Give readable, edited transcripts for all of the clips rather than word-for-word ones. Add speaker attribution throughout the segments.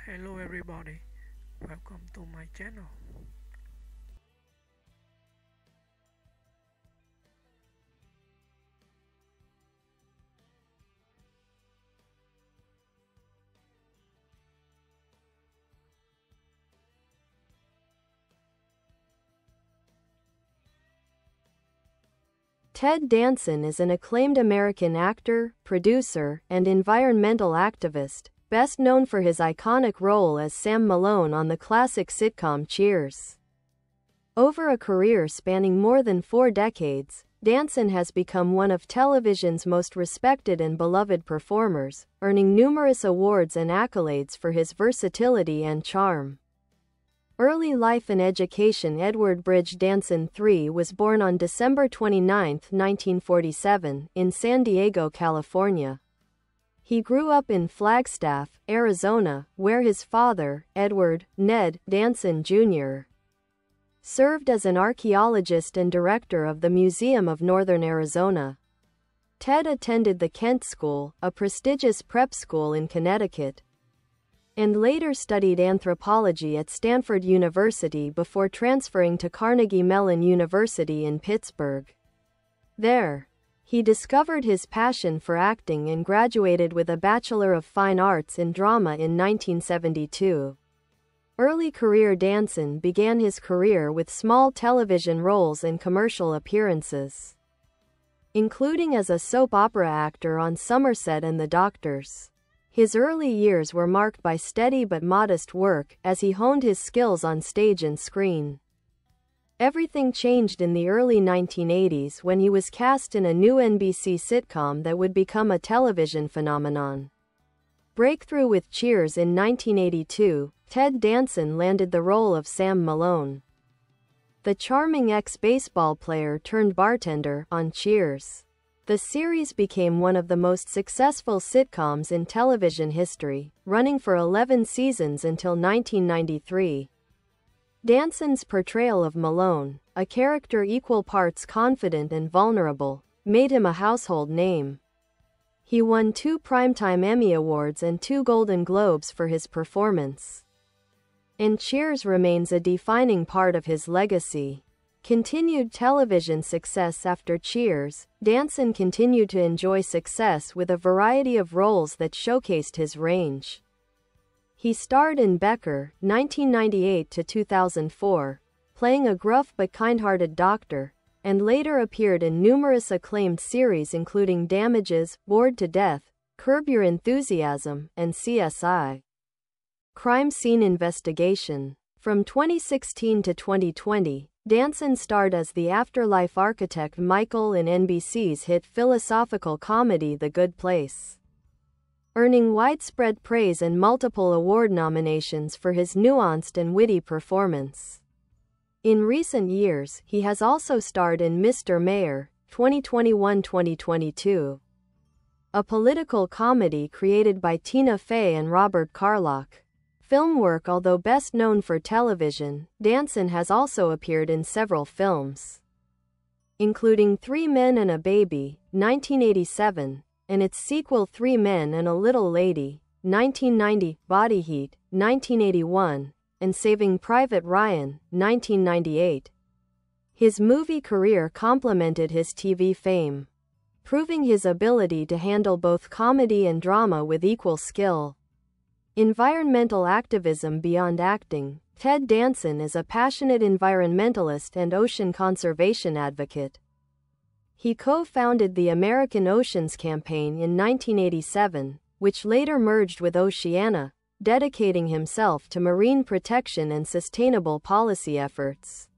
Speaker 1: Hello everybody, welcome to my channel.
Speaker 2: Ted Danson is an acclaimed American actor, producer, and environmental activist, best known for his iconic role as Sam Malone on the classic sitcom Cheers. Over a career spanning more than 4 decades, Danson has become one of television's most respected and beloved performers, earning numerous awards and accolades for his versatility and charm. Early life and education. Edward Bridge Danson III was born on December 29, 1947, in San Diego, California. He grew up in Flagstaff, Arizona, where his father, Edward "Ned" Danson Jr., served as an archaeologist and director of the Museum of Northern Arizona. Ted attended the Kent School, a prestigious prep school in Connecticut, and later studied anthropology at Stanford University before transferring to Carnegie Mellon University in Pittsburgh. There, he discovered his passion for acting and graduated with a Bachelor of Fine Arts in Drama in 1972. Early career. Danson began his career with small television roles and commercial appearances, including as a soap opera actor on Somerset and The Doctors. His early years were marked by steady but modest work, as he honed his skills on stage and screen. Everything changed in the early 1980s when he was cast in a new NBC sitcom that would become a television phenomenon. Breakthrough with Cheers in 1982, Ted Danson landed the role of Sam Malone, the charming ex-baseball player turned bartender, on Cheers. The series became one of the most successful sitcoms in television history, running for 11 seasons until 1993. Danson's portrayal of Malone, a character equal parts confident and vulnerable, made him a household name. He won 2 Primetime Emmy Awards and 2 Golden Globes for his performance, and Cheers remains a defining part of his legacy. Continued television success. After Cheers, Danson continued to enjoy success with a variety of roles that showcased his range. He starred in Becker, 1998 to 2004, playing a gruff but kind-hearted doctor, and later appeared in numerous acclaimed series including Damages, Bored to Death, Curb Your Enthusiasm, and CSI: Crime Scene Investigation. From 2016 to 2020, Danson starred as the afterlife architect Michael in NBC's hit philosophical comedy The Good Place, earning widespread praise and multiple award nominations for his nuanced and witty performance. In recent years, he has also starred in Mr. Mayor, 2021-2022, a political comedy created by Tina Fey and Robert Carlock. Film work. Although best known for television, Danson has also appeared in several films, including 3 Men and a Baby, 1987, and its sequel 3 Men and a Little Lady, 1990, Body Heat, 1981, and Saving Private Ryan, 1998. His movie career complemented his TV fame, proving his ability to handle both comedy and drama with equal skill. Environmental activism. Beyond acting, Ted Danson is a passionate environmentalist and ocean conservation advocate. He co-founded the American Oceans Campaign in 1987, which later merged with Oceana, dedicating himself to marine protection and sustainable policy efforts.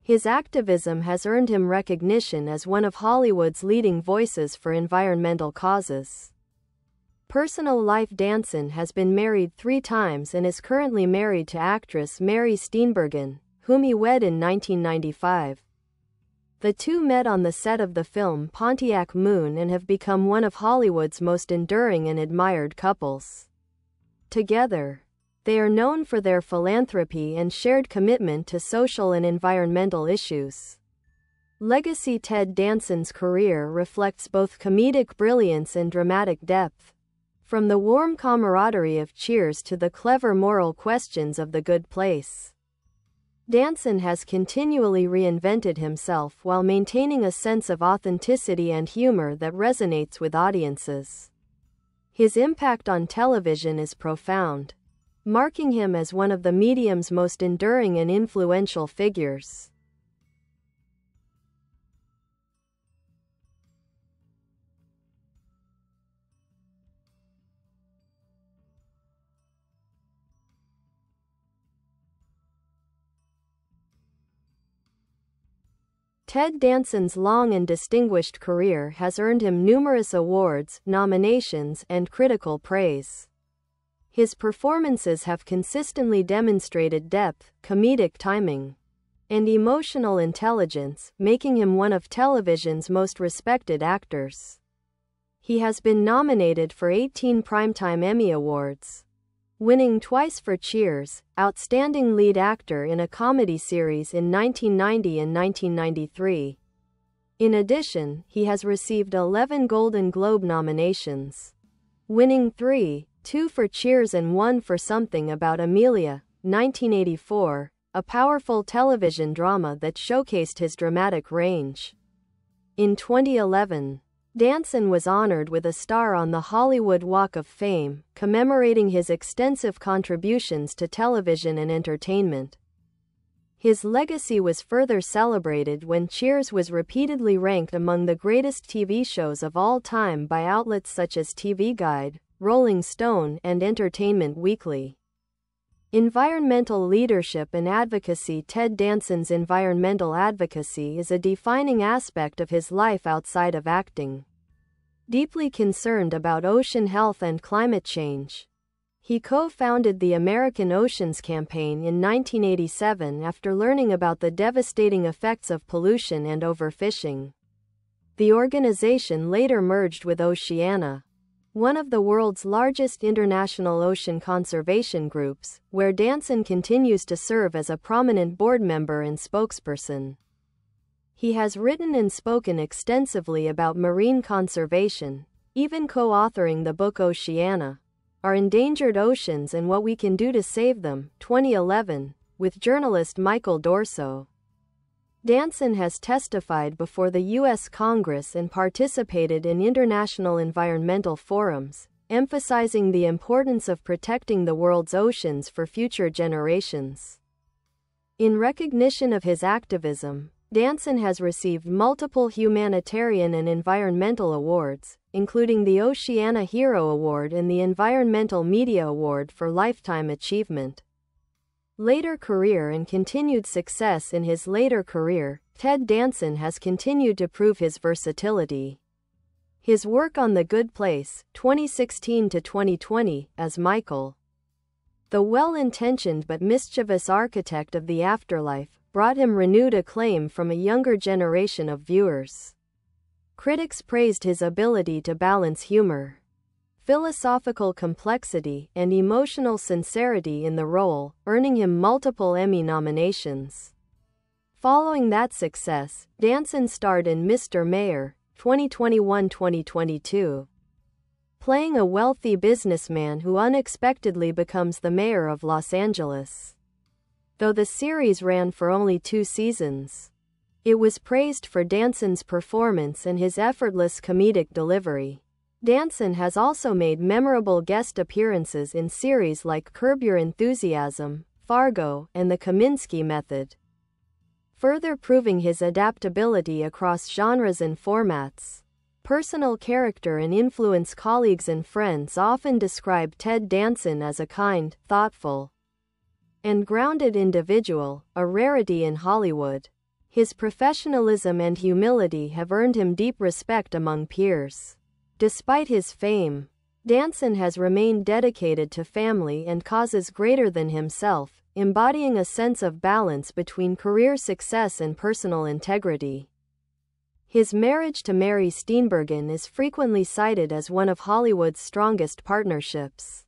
Speaker 2: His activism has earned him recognition as one of Hollywood's leading voices for environmental causes. Personal life. Danson has been married 3 times and is currently married to actress Mary Steenburgen, whom he wed in 1995. The two met on the set of the film Pontiac Moon and have become one of Hollywood's most enduring and admired couples. Together, they are known for their philanthropy and shared commitment to social and environmental issues. Legacy. Ted Danson's career reflects both comedic brilliance and dramatic depth. From the warm camaraderie of Cheers to the clever moral questions of The Good Place, Danson has continually reinvented himself while maintaining a sense of authenticity and humor that resonates with audiences. His impact on television is profound, marking him as one of the medium's most enduring and influential figures. Ted Danson's long and distinguished career has earned him numerous awards, nominations, and critical praise. His performances have consistently demonstrated depth, comedic timing, and emotional intelligence, making him one of television's most respected actors. He has been nominated for 18 Primetime Emmy Awards, winning twice for Cheers, Outstanding Lead Actor in a Comedy Series in 1990 and 1993. In addition, he has received 11 Golden Globe nominations, winning 3, 2 for Cheers and 1 for Something About Amelia, 1984, a powerful television drama that showcased his dramatic range. In 2011, Danson was honored with a star on the Hollywood Walk of Fame, commemorating his extensive contributions to television and entertainment. His legacy was further celebrated when Cheers was repeatedly ranked among the greatest TV shows of all time by outlets such as TV Guide, Rolling Stone, and Entertainment Weekly. Environmental leadership and advocacy. Ted Danson's environmental advocacy is a defining aspect of his life outside of acting. Deeply concerned about ocean health and climate change, he co-founded the American Oceans Campaign in 1987 after learning about the devastating effects of pollution and overfishing. The organization later merged with Oceana, one of the world's largest international ocean conservation groups, where Danson continues to serve as a prominent board member and spokesperson. He has written and spoken extensively about marine conservation, even co-authoring the book Oceana, Our Endangered Oceans and What We Can Do to Save Them, 2011, with journalist Michael Dorso. Danson has testified before the U.S. Congress and participated in international environmental forums, emphasizing the importance of protecting the world's oceans for future generations. In recognition of his activism, Danson has received multiple humanitarian and environmental awards, including the Oceana Hero Award and the Environmental Media Award for Lifetime Achievement. Later career and continued success. In his later career, Ted Danson has continued to prove his versatility. His work on The Good Place, 2016 to 2020, as Michael, the well-intentioned but mischievous architect of the afterlife, brought him renewed acclaim from a younger generation of viewers. Critics praised his ability to balance humor, philosophical complexity, and emotional sincerity in the role, earning him multiple Emmy nominations. Following that success, Danson starred in Mr. Mayor, 2021-2022, playing a wealthy businessman who unexpectedly becomes the mayor of Los Angeles. Though the series ran for only 2 seasons, it was praised for Danson's performance and his effortless comedic delivery. Danson has also made memorable guest appearances in series like Curb Your Enthusiasm, Fargo, and The Kominsky Method, further proving his adaptability across genres and formats. Personal character and influence. Colleagues and friends often describe Ted Danson as a kind, thoughtful, and grounded individual, a rarity in Hollywood. His professionalism and humility have earned him deep respect among peers. Despite his fame, Danson has remained dedicated to family and causes greater than himself, embodying a sense of balance between career success and personal integrity. His marriage to Mary Steenburgen is frequently cited as one of Hollywood's strongest partnerships.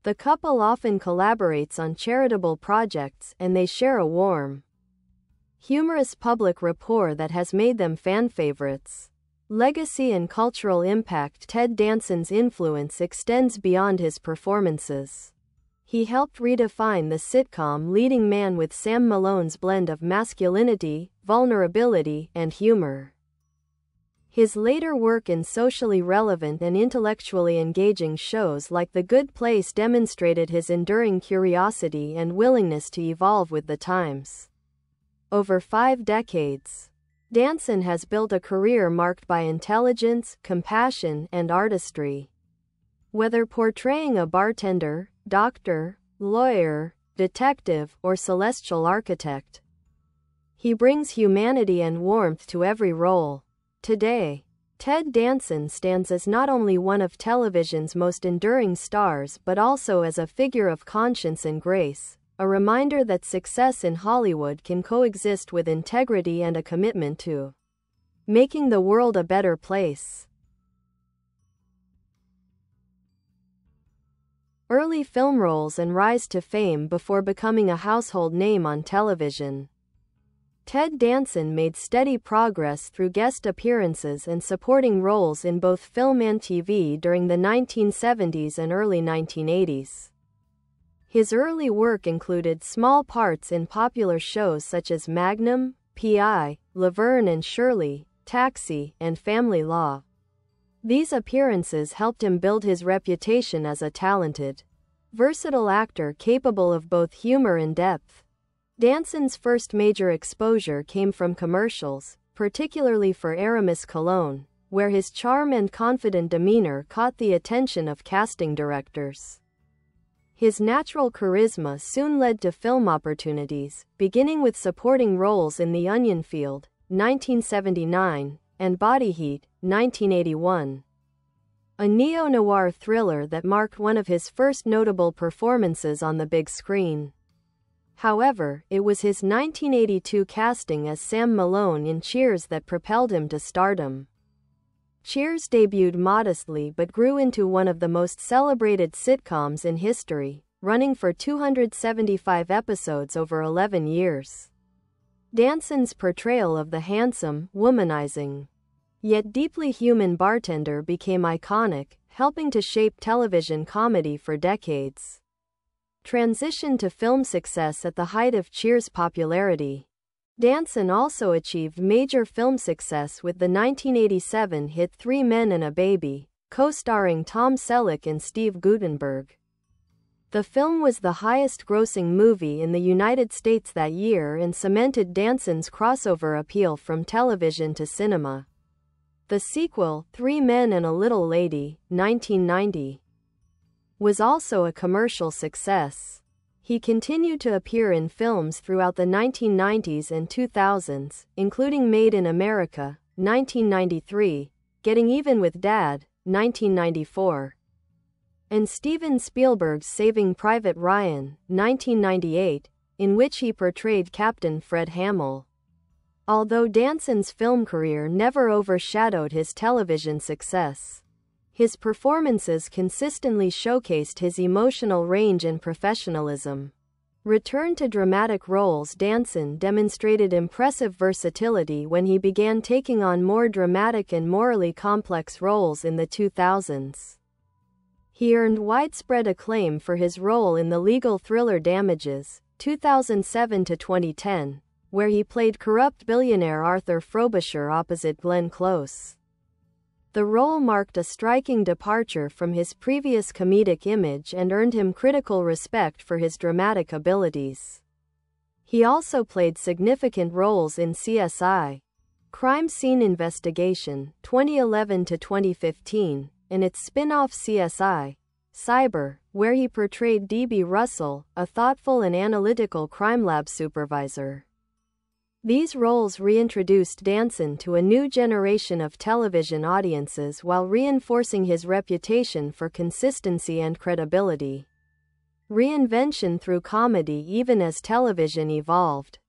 Speaker 2: The couple often collaborates on charitable projects, and they share a warm, humorous public rapport that has made them fan favorites. Legacy and cultural impact. Ted Danson's influence extends beyond his performances. He helped redefine the sitcom leading man with Sam Malone's blend of masculinity, vulnerability, and humor. His later work in socially relevant and intellectually engaging shows like The Good Place demonstrated his enduring curiosity and willingness to evolve with the times. Over 5 decades, Danson has built a career marked by intelligence, compassion, and artistry. Whether portraying a bartender, doctor, lawyer, detective, or celestial architect, he brings humanity and warmth to every role. Today, Ted Danson stands as not only one of television's most enduring stars but also as a figure of conscience and grace, a reminder that success in Hollywood can coexist with integrity and a commitment to making the world a better place. Early film roles and rise to fame before becoming a household name on television. Ted Danson made steady progress through guest appearances and supporting roles in both film and TV during the 1970s and early 1980s. His early work included small parts in popular shows such as Magnum, P.I., Laverne and Shirley, Taxi, and Family Law. These appearances helped him build his reputation as a talented, versatile actor capable of both humor and depth. Danson's first major exposure came from commercials, particularly for Aramis Cologne, where his charm and confident demeanor caught the attention of casting directors. His natural charisma soon led to film opportunities, beginning with supporting roles in The Onion Field, 1979, and Body Heat, 1981. A neo-noir thriller that marked one of his first notable performances on the big screen. However, it was his 1982 casting as Sam Malone in Cheers that propelled him to stardom. Cheers debuted modestly but grew into one of the most celebrated sitcoms in history, running for 275 episodes over 11 years. Danson's portrayal of the handsome, womanizing, yet deeply human bartender became iconic, helping to shape television comedy for decades. Transition to film success. At the height of Cheers' popularity, Danson also achieved major film success with the 1987 hit 3 Men and a Baby, co-starring Tom Selleck and Steve Guttenberg. The film was the highest-grossing movie in the United States that year and cemented Danson's crossover appeal from television to cinema. The sequel, 3 Men and a Little Lady, 1990, was also a commercial success. He continued to appear in films throughout the 1990s and 2000s, including Made in America, 1993, Getting Even with Dad, 1994, and Steven Spielberg's Saving Private Ryan, 1998, in which he portrayed Captain Fred Hamill. Although Danson's film career never overshadowed his television success, his performances consistently showcased his emotional range and professionalism. Returned to dramatic roles. Danson demonstrated impressive versatility when he began taking on more dramatic and morally complex roles in the 2000s. He earned widespread acclaim for his role in the legal thriller Damages, 2007 to 2010, where he played corrupt billionaire Arthur Frobisher opposite Glenn Close. The role marked a striking departure from his previous comedic image and earned him critical respect for his dramatic abilities. He also played significant roles in CSI: Crime Scene Investigation, 2011 to 2015, and its spin-off CSI: Cyber, where he portrayed D.B. Russell, a thoughtful and analytical crime lab supervisor. These roles reintroduced Danson to a new generation of television audiences while reinforcing his reputation for consistency and credibility. Reinvention through comedy. Even as television evolved,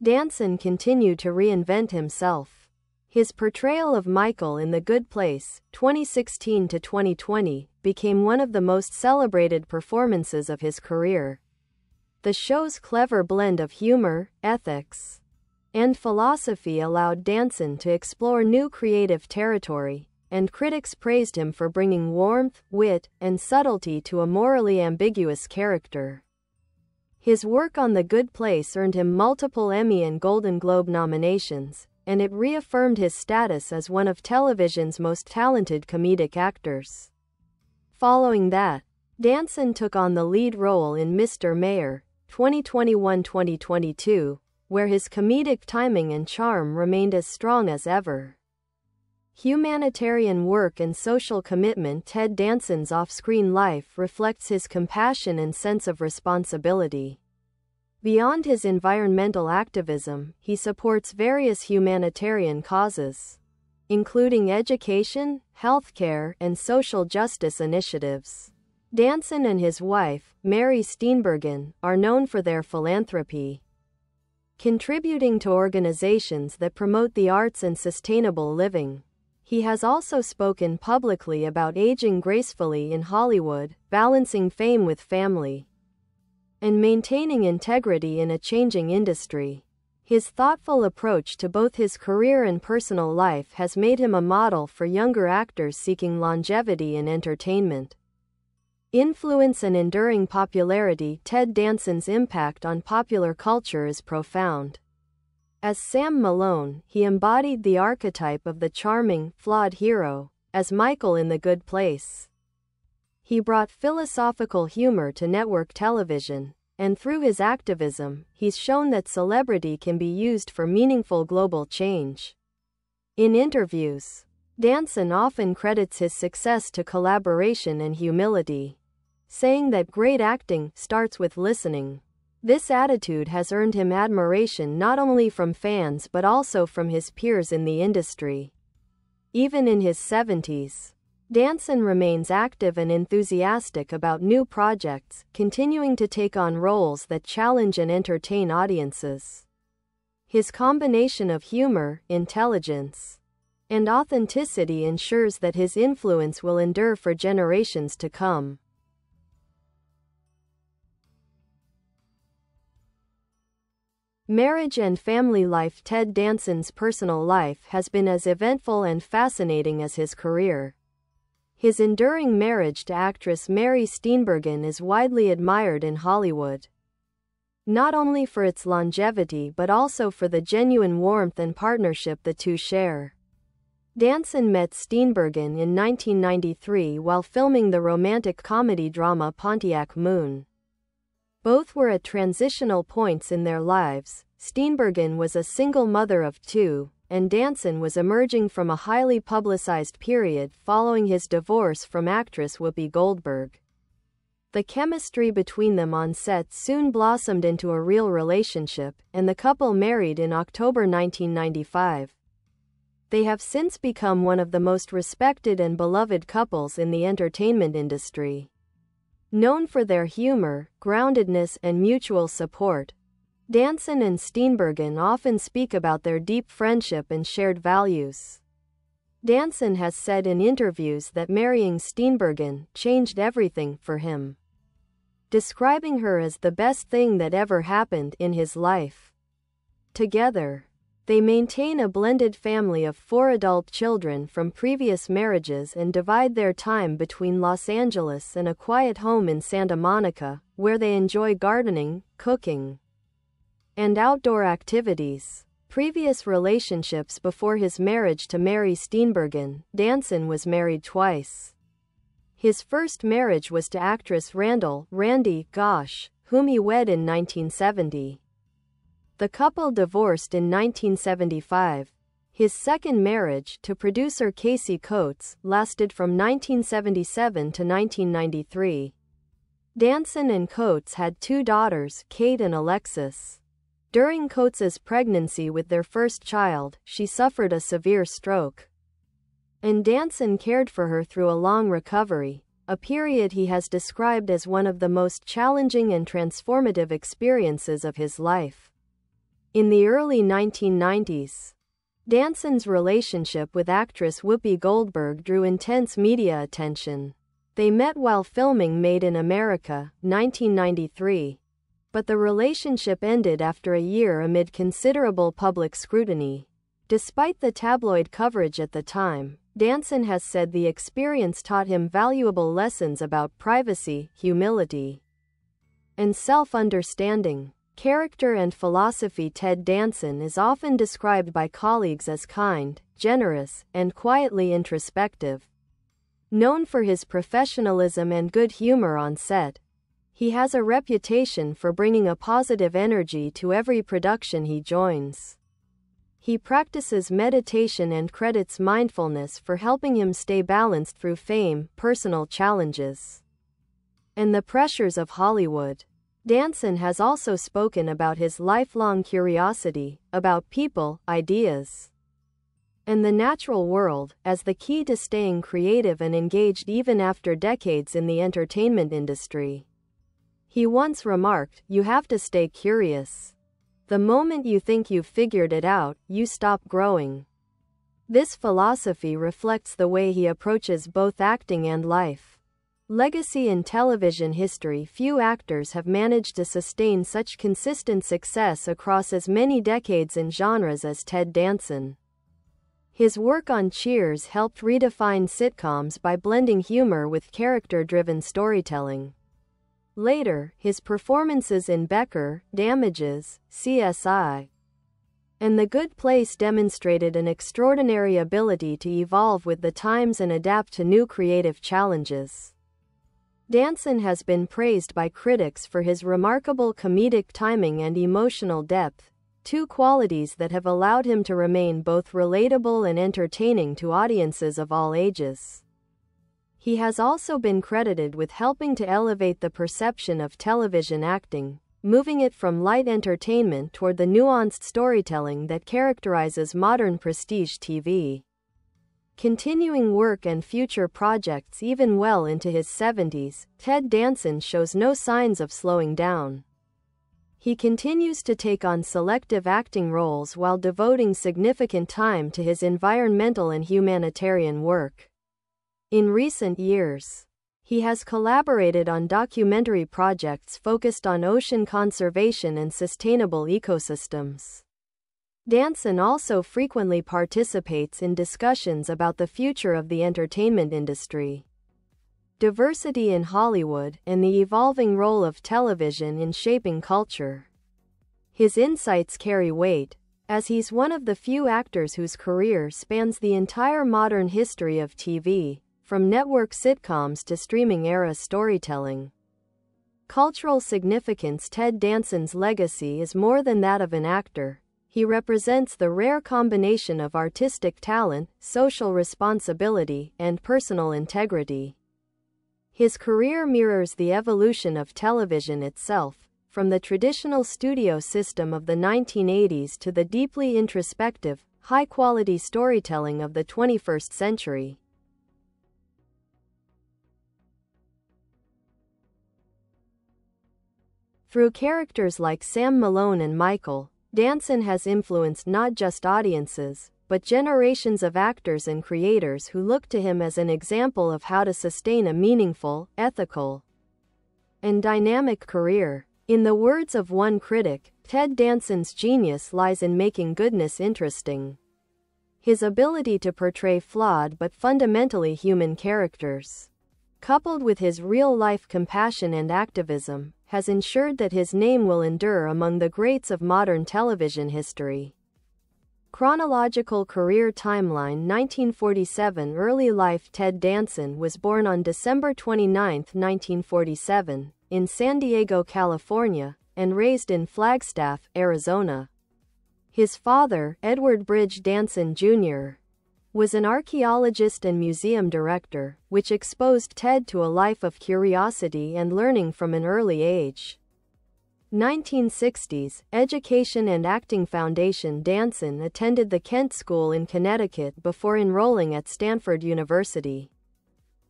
Speaker 2: Danson continued to reinvent himself. His portrayal of Michael in The Good Place, 2016 to 2020, became one of the most celebrated performances of his career. The show's clever blend of humor, ethics, and philosophy allowed Danson to explore new creative territory, and critics praised him for bringing warmth, wit, and subtlety to a morally ambiguous character. His work on The Good Place earned him multiple Emmy and Golden Globe nominations, and it reaffirmed his status as one of television's most talented comedic actors. Following that, Danson took on the lead role in Mr. Mayor, 2021-2022, where his comedic timing and charm remained as strong as ever. Humanitarian work and social commitment. Ted Danson's off-screen life reflects his compassion and sense of responsibility. Beyond his environmental activism, he supports various humanitarian causes, including education, healthcare, and social justice initiatives. Danson and his wife, Mary Steenburgen, are known for their philanthropy, contributing to organizations that promote the arts and sustainable living. He has also spoken publicly about aging gracefully in Hollywood, balancing fame with family, and maintaining integrity in a changing industry. His thoughtful approach to both his career and personal life has made him a model for younger actors seeking longevity in entertainment. Influence and enduring popularity. Ted Danson's impact on popular culture is profound. As Sam Malone, he embodied the archetype of the charming, flawed hero, as Michael in The Good Place. He brought philosophical humor to network television, and through his activism, he's shown that celebrity can be used for meaningful global change. In interviews, Danson often credits his success to collaboration and humility, saying that great acting starts with listening. This attitude has earned him admiration not only from fans but also from his peers in the industry. Even in his 70s, Danson remains active and enthusiastic about new projects, continuing to take on roles that challenge and entertain audiences. His combination of humor, intelligence, and authenticity ensures that his influence will endure for generations to come. Marriage and family life. Ted Danson's personal life has been as eventful and fascinating as his career. His enduring marriage to actress Mary Steenburgen is widely admired in Hollywood, not only for its longevity but also for the genuine warmth and partnership the two share. Danson met Steenburgen in 1993 while filming the romantic comedy drama Pontiac Moon. Both were at transitional points in their lives. Steenburgen was a single mother of two, and Danson was emerging from a highly publicized period following his divorce from actress Whoopi Goldberg. The chemistry between them on set soon blossomed into a real relationship, and the couple married in October 1995. They have since become one of the most respected and beloved couples in the entertainment industry. Known for their humor, groundedness, and mutual support, Danson and Steenburgen often speak about their deep friendship and shared values. Danson has said in interviews that marrying Steenburgen changed everything for him, describing her as the best thing that ever happened in his life. Together, they maintain a blended family of 4 adult children from previous marriages and divide their time between Los Angeles and a quiet home in Santa Monica, where they enjoy gardening, cooking, and outdoor activities. Previous relationships. Before his marriage to Mary Steenburgen, Danson was married twice. His first marriage was to actress Randy Gosch, whom he wed in 1970. The couple divorced in 1975. His second marriage, to producer Casey Coates, lasted from 1977 to 1993. Danson and Coates had 2 daughters, Kate and Alexis. During Coates's pregnancy with their first child, she suffered a severe stroke, and Danson cared for her through a long recovery, a period he has described as one of the most challenging and transformative experiences of his life. In the early 1990s, Danson's relationship with actress Whoopi Goldberg drew intense media attention. They met while filming Made in America, 1993. but the relationship ended after a year amid considerable public scrutiny. Despite the tabloid coverage at the time, Danson has said the experience taught him valuable lessons about privacy, humility, and self-understanding. Character and philosophy. Ted Danson is often described by colleagues as kind, generous, and quietly introspective. Known for his professionalism and good humor on set, he has a reputation for bringing a positive energy to every production he joins. He practices meditation and credits mindfulness for helping him stay balanced through fame, personal challenges, and the pressures of Hollywood. Danson has also spoken about his lifelong curiosity about people, ideas, and the natural world as the key to staying creative and engaged even after decades in the entertainment industry. He once remarked, "You have to stay curious. The moment you think you've figured it out, you stop growing." This philosophy reflects the way he approaches both acting and life. Legacy in television history. Few actors have managed to sustain such consistent success across as many decades and genres as Ted Danson. His work on Cheers helped redefine sitcoms by blending humor with character-driven storytelling. Later, his performances in Becker, Damages, CSI, and The Good Place demonstrated an extraordinary ability to evolve with the times and adapt to new creative challenges. Danson has been praised by critics for his remarkable comedic timing and emotional depth, two qualities that have allowed him to remain both relatable and entertaining to audiences of all ages. He has also been credited with helping to elevate the perception of television acting, moving it from light entertainment toward the nuanced storytelling that characterizes modern prestige TV. Continuing work and future projects. Even well into his 70s, Ted Danson shows no signs of slowing down. He continues to take on selective acting roles while devoting significant time to his environmental and humanitarian work. In recent years, he has collaborated on documentary projects focused on ocean conservation and sustainable ecosystems. Danson also frequently participates in discussions about the future of the entertainment industry, diversity in Hollywood, and the evolving role of television in shaping culture. His insights carry weight, as he's one of the few actors whose career spans the entire modern history of TV, from network sitcoms to streaming-era storytelling. Cultural significance. Ted Danson's legacy is more than that of an actor. He represents the rare combination of artistic talent, social responsibility, and personal integrity. His career mirrors the evolution of television itself, from the traditional studio system of the 1980s to the deeply introspective, high-quality storytelling of the 21st century. Through characters like Sam Malone and Michael, Danson has influenced not just audiences, but generations of actors and creators who look to him as an example of how to sustain a meaningful, ethical, and dynamic career. In the words of one critic, Ted Danson's genius lies in making goodness interesting. His ability to portray flawed but fundamentally human characters, coupled with his real-life compassion and activism, has ensured that his name will endure among the greats of modern television history. Chronological career timeline. 1947. Early life. Ted Danson was born on December 29, 1947, in San Diego, California, and raised in Flagstaff, Arizona. His father, Edward Bridge Danson Jr., was an archaeologist and museum director, which exposed Ted to a life of curiosity and learning from an early age. 1960s, Education and Acting Foundation. Danson attended the Kent School in Connecticut before enrolling at Stanford University.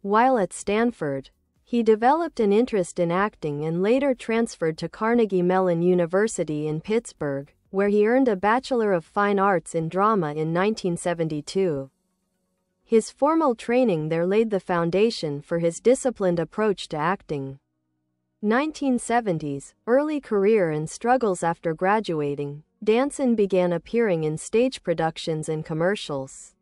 Speaker 2: While at Stanford, he developed an interest in acting and later transferred to Carnegie Mellon University in Pittsburgh, where he earned a Bachelor of Fine Arts in Drama in 1972. His formal training there laid the foundation for his disciplined approach to acting. 1970s, early career and struggles after graduating, Danson began appearing in stage productions and commercials.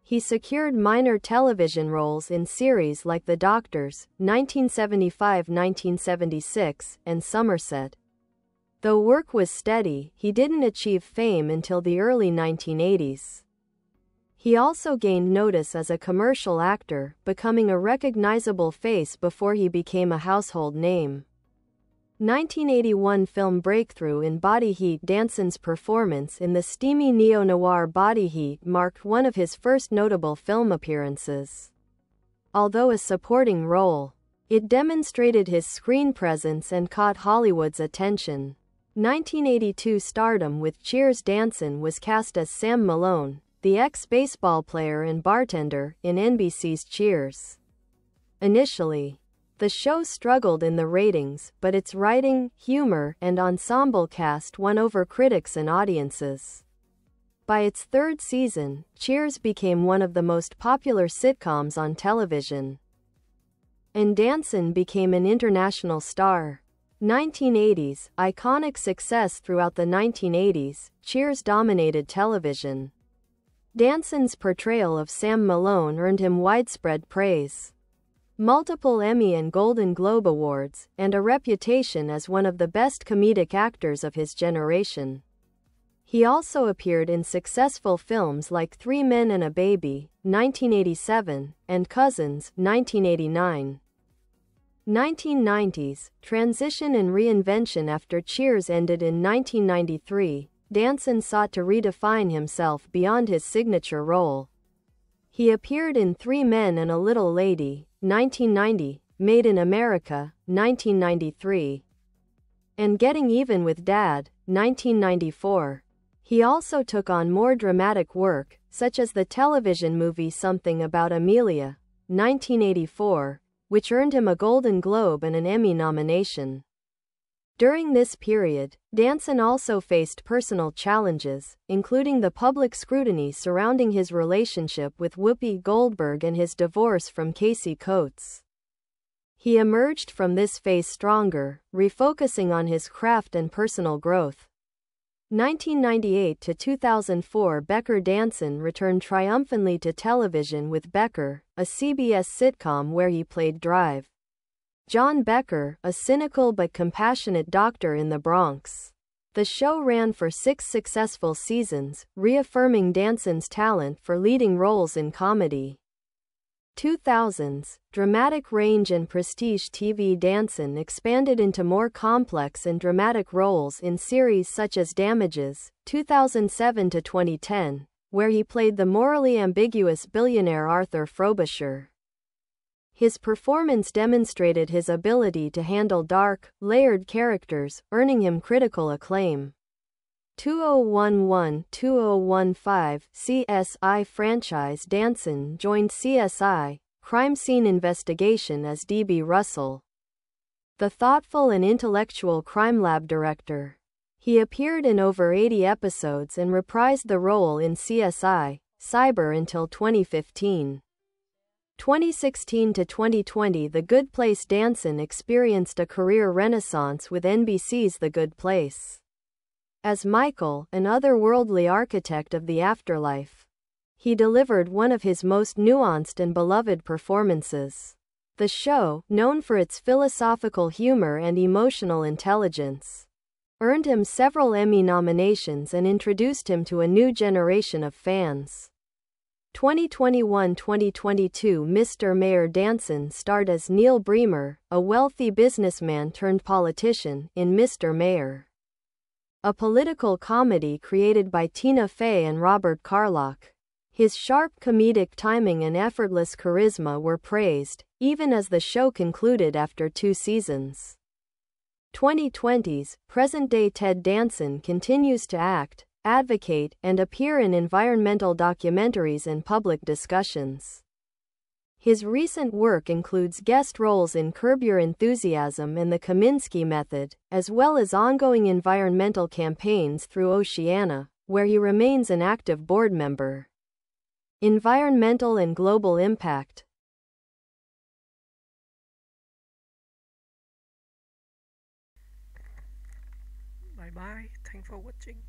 Speaker 2: He secured minor television roles in series like The Doctors, 1975-1976, and Somerset. Though work was steady, he didn't achieve fame until the early 1980s. He also gained notice as a commercial actor, becoming a recognizable face before he became a household name. 1981 film breakthrough in Body Heat. Danson's performance in the steamy neo-noir Body Heat marked one of his first notable film appearances. Although a supporting role, it demonstrated his screen presence and caught Hollywood's attention. 1982 stardom with Cheers. Danson was cast as Sam Malone, the ex-baseball player and bartender, in NBC's Cheers. Initially, the show struggled in the ratings, but its writing, humor, and ensemble cast won over critics and audiences. By its third season, Cheers became one of the most popular sitcoms on television, and Danson became an international star. 1980s, iconic success. Throughout the 1980s, Cheers dominated television. Danson's portrayal of Sam Malone earned him widespread praise, multiple Emmy and Golden Globe awards, and a reputation as one of the best comedic actors of his generation. He also appeared in successful films like Three Men and a Baby, 1987, and Cousins, 1989. 1990s, transition and reinvention. After Cheers ended in 1993, Danson sought to redefine himself beyond his signature role. He appeared in Three Men and a Little Lady, 1990, Made in America, 1993, and Getting Even with Dad, 1994. He also took on more dramatic work, such as the television movie Something About Amelia, 1984, which earned him a Golden Globe and an Emmy nomination. During this period, Danson also faced personal challenges, including the public scrutiny surrounding his relationship with Whoopi Goldberg and his divorce from Casey Coates. He emerged from this phase stronger, refocusing on his craft and personal growth. 1998 to 2004, Becker. Danson returned triumphantly to television with Becker, a CBS sitcom where he played Drive John Becker, a cynical but compassionate doctor in the Bronx. The show ran for 6 successful seasons, reaffirming Danson's talent for leading roles in comedy. 2000s, dramatic range and prestige TV. Danson expanded into more complex and dramatic roles in series such as Damages, 2007 to 2010, where he played the morally ambiguous billionaire Arthur Frobisher. His performance demonstrated his ability to handle dark, layered characters, earning him critical acclaim. 2011-2015 CSI franchise. Danson joined CSI, Crime Scene Investigation as D.B. Russell, the thoughtful and intellectual crime lab director. He appeared in over 80 episodes and reprised the role in CSI Cyber until 2015. 2016 to 2020 The Good Place. Danson experienced a career renaissance with NBC's The Good Place as Michael, an otherworldly architect of the afterlife. He delivered one of his most nuanced and beloved performances. The show, known for its philosophical humor and emotional intelligence, earned him several Emmy nominations and introduced him to a new generation of fans. 2021-2022 Mr. Mayor. Danson starred as Neil Bremer, a wealthy businessman turned politician, in Mr. Mayor, a political comedy created by Tina Fey and Robert Carlock. His sharp comedic timing and effortless charisma were praised, even as the show concluded after 2 seasons. 2020s, present-day Ted Danson continues to act, advocate, and appear in environmental documentaries and public discussions. His recent work includes guest roles in Curb Your Enthusiasm and The Kaminsky Method, as well as ongoing environmental campaigns through Oceana, where he remains an active board member. Environmental and global impact.
Speaker 1: for watching.